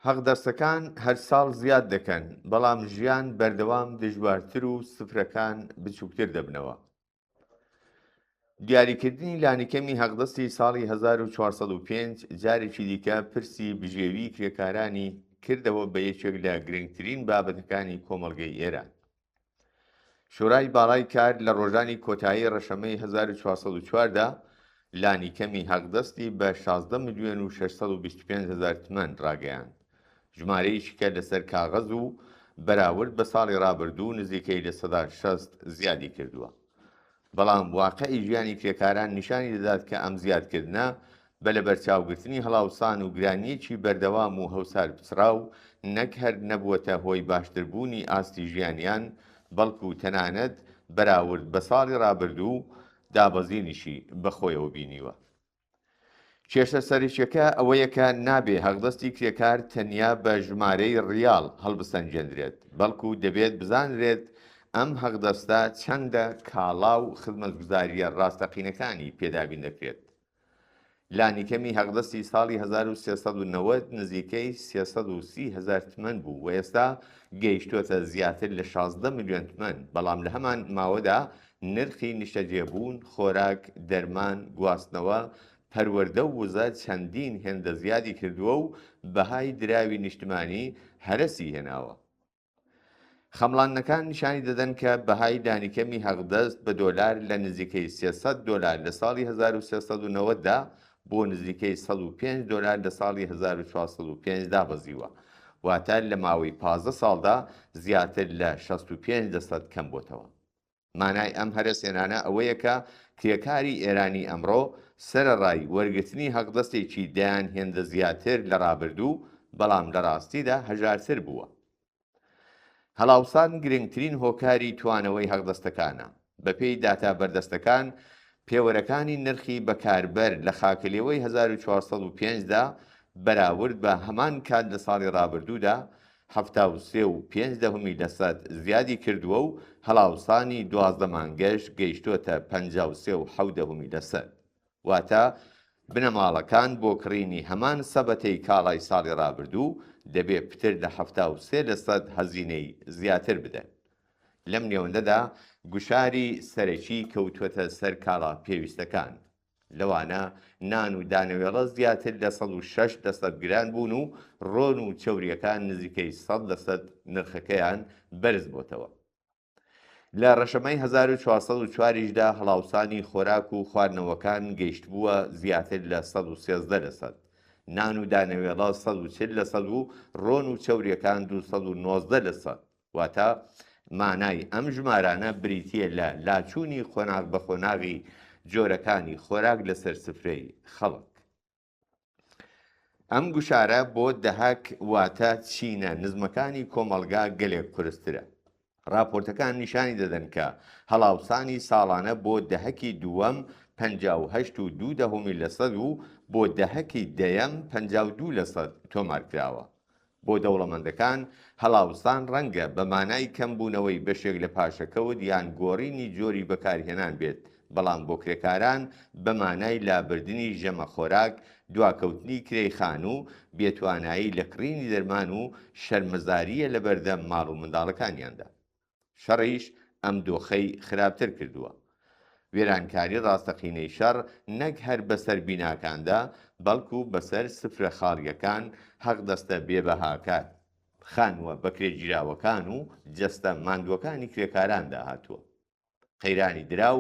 حەقدەستەکان هەر ساڵ زیاد دەکەن، بەڵام ژیان بەردەوام دژوارتر و سفرەکان بچووکتر دەبنەوە. دیاریکردنی لانیکەمی هەقدەستی ساڵی 1405 جارێکی دیکە پرسی بژێوی کرێکارانی کردەوە بە یەکێک لە گرنگترین بابەتەکانی کۆمەڵگەی ئێران. شورای باڵای کار لە ڕۆژانی کۆتایی ڕەشەمەی 1404دا لانیکەمی هەقدەستی بە 16,625,000 تمەن ڕاگەیاند، ژمارەیەکی کە لەسەر کاغەز و بەراورد بە ساڵی ڕابردوو نزیکەی لە 60 زیادی کردووە. بەڵام واقعی ژیانی کرێکاران نیشانی دەدات کە ئەم زیادکردنە بە لە بەرچاوگرتنی هەڵاوسان و گرانیەکی بەردەوام و هەوسار پچڕاو نەک هەر نەبووەتە هۆی باشتربوونی ئاستی ژیانیان، بەڵکو تەنانەت بەراورد بە ساڵی ڕابردوو دابەزینیشی بەخۆیەوە بینیوە. کێشە سەرچیەکە ئەوەیە کە نابێ هەقدەستی کرێکار تەنیا بە ژمارەی ڕیاڵ هەڵبسەنجێنرێت، بەڵکو دەبێت بزانرێت ئەم هەقدەستە چەندە کاڵا و خزمەتگوزاریە ڕاستەقینەکانی پێدابین دەکرێت. لانیکەمی هەقدەستی ساڵی 1390 نزیکەی 330,000 تمەن بوو و ئێستا گەیشتوتە زیاتر لە 16 ملیۆن تمەن، بەڵام لە هەمان ماوەدا نرخی نیشتەجێبوون، خۆراک، دەرمان، گواستنەوە، پەروەردە و وزە چەندین هێندە زیادی کردووە و بەهای دراوی نیشتمانی هەرەسی هێناوە. خەمڵانەکان نیشانی دەدەن کە بەهای دانیکەمی هەقدەست بە دۆلار لە نزیکەی 300 دۆلار لە ساڵی 1390دا بۆ نزیکەی 105 دۆلار لە ساڵی 1405 دابەزیوە، واتە لە ماوەی 15 ساڵدا زیاتر لە 65% کەم بۆتەوە. مانای ئەم هەرەسێنانە ئەوەیە کە کرێکاری ئێرانی ئەمڕۆ سەرەڕای وەرگرتنی هەقدەستێکی دەیان هێندە زیاتر لە ڕابردوو، بەڵام لە ڕاستیدا هەژارتر بووە. هەڵاوسان گرنگترین هۆکاری توانەوەی هەقدەستەکانە. بەپێی داتا بەردەستەکان، پێوەرەکانی نرخی بەکاربەر لە خاکەلێوەی 1405دا بەراورد بە هەمان کات لە ساڵی ڕابردوودا 73.5% زیادی کردووە و هەڵاوسانی 12 مانگەش گەیشتوتە 53.7%، واتە بنەماڵەکان بۆ کڕینی هەمان سەبەتەی کاڵای ساڵی ڕابردوو دەبێت پتر لە 73% هەزینەی زیاتر بدەن. لەم نێوەندەدا گوشاری سەرەکی کەوتوەتە سەر کاڵا پێویستەکان، لەوانە نان و دانەوێڵە زیاتر لە 106% گران بوون و ڕۆن و چەوریەکان نزیکەی 100% نرخەکەیان بەرز بۆتەوە. لە ڕەشەمەی 1404دا هەڵاوسانی خۆراک و خواردنەوەکان گەیشت بووە زیاتر لە 113%، نان و دانەوێڵە 140% و ڕۆن و چەوریەکان 219%، واتە مانای ئەم ژمارانە بریتیە لە لاچوونی خۆناغ بە خۆناغی جۆرەکانی خۆراک لەسەر سفرەی خەڵک. ئەم گوشارە بۆ دەهاک واتە چینە نزمەکانی کۆمەڵگا گەلێک قورسترە. راپۆرتەکان نیشانی دەدەن کە هەڵاوسانی ساڵانە بۆ دەهەکی دووەم 58.2% و بۆ دەهەکی دەیەم 52% تۆمارکراوە. بۆ دەوڵەمەندەکان هەڵاوسان ڕەنگە بە مانای کەمبوونەوەی بەشێک لە پاشەکەوت یان گۆڕینی جۆری بەکارهێنان بێت، بەڵام بۆ کرێکاران بە مانای لابردنی ژەمە خۆراک، دواکەوتنی کرێی و بێتوانایی لە کڕینی دەرمان و شەرمەزاریە لە بەردەم ماڵ و منداڵەکانیاندا. شەڕیش ئەم دۆخەی خراپتر کردووە. وێرانکاری ڕاستەقینەی شەڕ نەک هەر بەسەر بیناکاندا، بەڵکو بەسەر سفرە خاڵیەکان، هەقدەستە بێبەهاکات خانووە بەکرێگیراوەکان و جەستە ماندووەکانی کرێکاراندا هاتووە. قەیرانی دراو،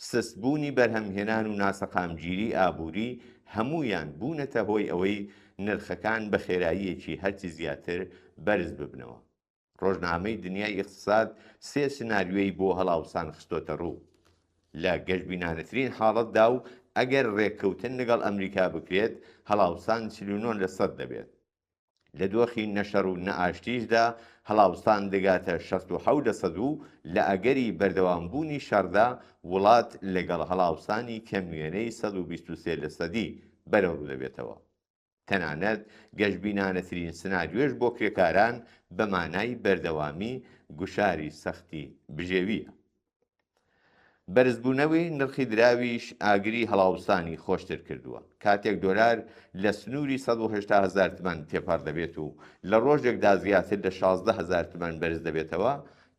سستبوونی بەرهەمهێنان و ناسەقامگیری ئابووری هەموویان بوونەتە هۆی ئەوەی نرخەکان بە خێراییەکی هەرچی زیاتر بەرز ببنەوە. ڕۆژنامەی دنیای ئیقتصاد 3 سناریۆی بۆ هەڵاوسان خستۆتە ڕوو. لە گەشتبینانەترین حاڵەتدا و ئەگەر ڕێککەوتن لەگەڵ ئەمریکا بکرێت، هەڵاوسان 49% دەبێت. لە دۆخی نەشەڕ و نەئاشتیشدا هەڵاوسان دەگاتە 67% و لە ئەگەری بەردەوامبوونی شەڕدا وڵات لەگەڵ هەڵاوسانی کەموێنەی 123% بەرەو دەبێتەوە. تەنانەت گەشتبینانەترین سناریۆش بۆ کرێکاران بە مانای بەردەوامی گوشاری سەختی بژێویە. بەرزبوونەوەی نرخی دراویش ئاگری هەڵاوسانی خۆشتر کردووە. کاتێک دۆلار لە سنووری 180,000 تمەن تێپەڕ دەبێت و لە ڕۆژێکدا زیاتر لە 16,000 تمەن بەرز دەبێتەوە،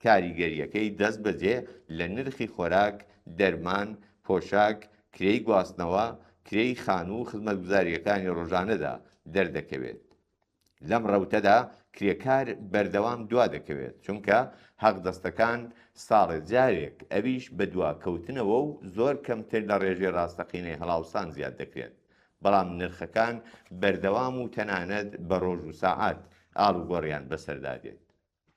کاریگەریەکەی دەست بەجێ لە نرخی خۆراک، دەرمان، پۆشاک، کرێی گواستنەوە، کرێی خان و خزمەتگوزاریەکانی ڕۆژانەدا دەردەکەوێت. لەم ڕەوتەدا کرێکار بەردەوام دوا دەکەوێت، چونکە حەقدەستەکان ساڵێ جارێک ئەویش بە دواکەوتنەوە و زۆر کەمتر لە ڕێژەی ڕاستەقینەی هەڵاوسان زیاد دەکرێت. بەڵام نرخەکان بەردەوام و تەنانەت بە ڕۆژ و ساعات ئاڵوگۆڕیان بەسەردادێت.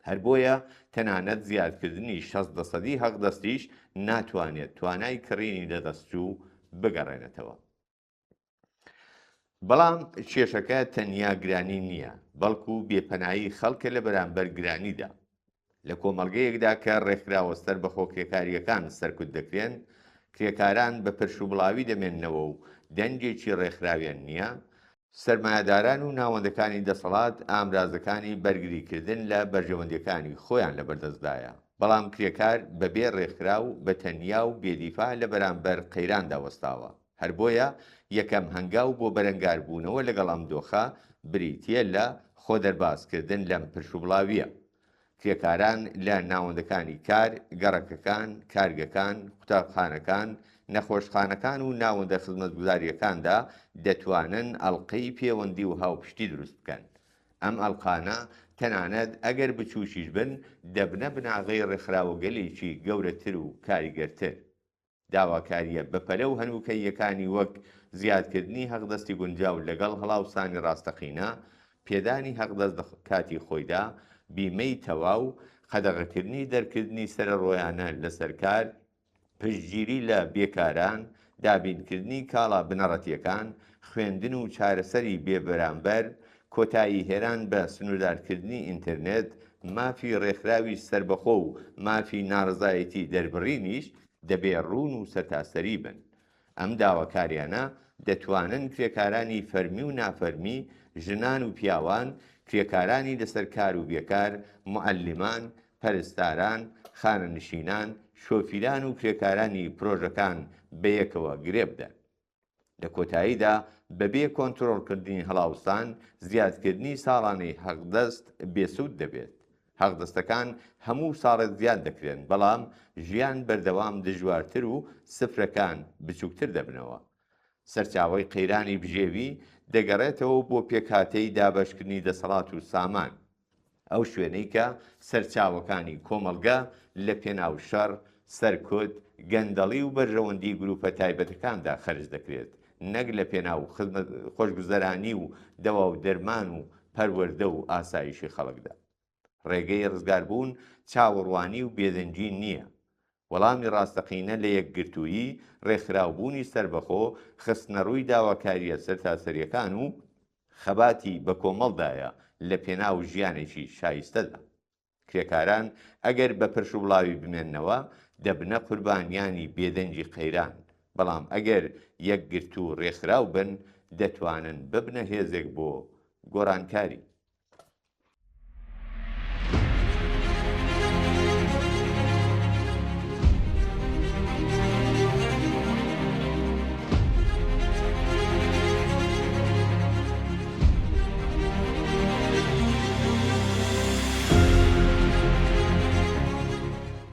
هەر بۆیە تەنانەت زیادکردنی 60% حەقدەستیش ناتوانێت توانای کڕینی لەدەستچوو بگەڕێنێتەوە. بەڵام کێشەکە تەنیا گرانی نییە، بەڵکو بێپەنایی خەڵکە لە بەرامبەر گرانیدا. لە کۆمەڵگەیەکدا کە ڕێکخراوەستەر بە خۆکرێکاریەکان سەرکوت دەکرێن، کرێکاران بە پرشوبڵاوی دەمێننەوە و دەنگێکی ڕێکخراویان نییە، سەرمایەداران و ناوەندەکانی دەسەڵات ئامرازەکانی بەرگریکردن لە بەرژەوەندیەکانی خۆیان لە بەردەستدایە. بەڵام کرێکار بەبێ ڕێکخراو بە تەنیا و بێدیفاع لە بەرامبەر قەیراندا وەستاوە. هەر بۆیە یەکەم هەنگاو بۆ بەرەنگاربوونەوە لەگەڵ ئەم دۆخە بریتیە لە خۆدەربازکردن لەم پرشوبڵاویە. کرێکاران لە ناوەندەکانی کار، گەڕەکەکان، کارگەکان، قوتابخانەکان، نەخۆشخانەکان و ناوەندە خزمەتگوزاریەکاندا دەتوانن ئەڵقەی پەیوەندی و هاوپشتی دروست بکەن. ئەم ئەڵقانە تەنانەت ئەگەر بچوشیش بن دەبنە بناغەی ڕێکخراوەگەلێکی گەورەتر و کاریگەرتر. داواکاریە بەپەلە و هەنووکەیەکانی وەک زیادکردنی حەقدەستی گونجاو لەگەڵ هەڵاوسانی ڕاستەقینە، پێدانی حەقدەست کاتی خۆیدا، بیمەی تەواو، قەدەغەکردنی دەرکردنی سەرڕۆیانە لەسەر کار، پشتگیری لە بێکاران، دابینکردنی کاڵا بنەڕەتیەکان، خوێندن و چارەسەری بێبەرامبەر، کۆتایی هێران بە سنووردارکردنی ئینتەرنێت، مافی ڕێکخراوی سربەخۆ و مافی ناڕزایەتی دەربڕینیش دەبێ ڕوون و سەرتاسەری بن. ئەم داواکاریانە دەتوانن کرێکارانی فەرمی و نافەرمی، ژنان و پیاوان، کرێکارانی لەسەر کار و بێکار، موعەلیمان، پەرستاران، خانەنشینان، شۆفیران و کرێکارانی پرۆژەکان بەیەکەوە گرێ بدەن. لە کۆتاییدا بەبێ کۆنتڕۆڵکردنی هەڵاوسان، زیادکردنی ساڵانەی حەقدەست بێسوود دەبێت. حەقدەستەکان هەموو ساڵێک زیاد دەکرێن، بەڵام ژیان بەردەوام دژوارتر و سفرەکان بچووکتر دەبنەوە. سەرچاوەی قەیرانی بژێوی دەگەڕێتەوە بۆ پێکهاتەی دابەشکردنی دەسەڵات و سامان، ئەو شوێنەی کە سەرچاوەکانی کۆمەڵگە لە پێناو شەڕ، سەرکوت، گەندەڵی و بەرژەوەندی گروپە تایبەتەکاندا خەرج دەکرێت، نەک لە پێناو خۆشگوزەرانی و دەوا و دەرمان و پەروەردە و ئاسایشی خەڵکدا. ڕێگەی ڕزگاربوون چاوەڕوانی و بێدەنجی نییە. وەڵامی ڕاستەقینە لە یەکگرتوویی، ڕێکخراوبوونی سربەخۆ، خستنە ڕووی داواکاریە سەرتاسەریەکان و خەباتی بە کۆمەڵدایە لە پێناو ژیانێکی شایستەدا. کرێکاران ئەگەر بە پرشوبڵاوی بمێننەوە دەبنە قوربانیانی بێدەنجی قەیران، بەڵام ئەگەر یەکگرتو و ڕێکخراو بن دەتوانن ببنە هێزێک بۆ گۆڕانکاری.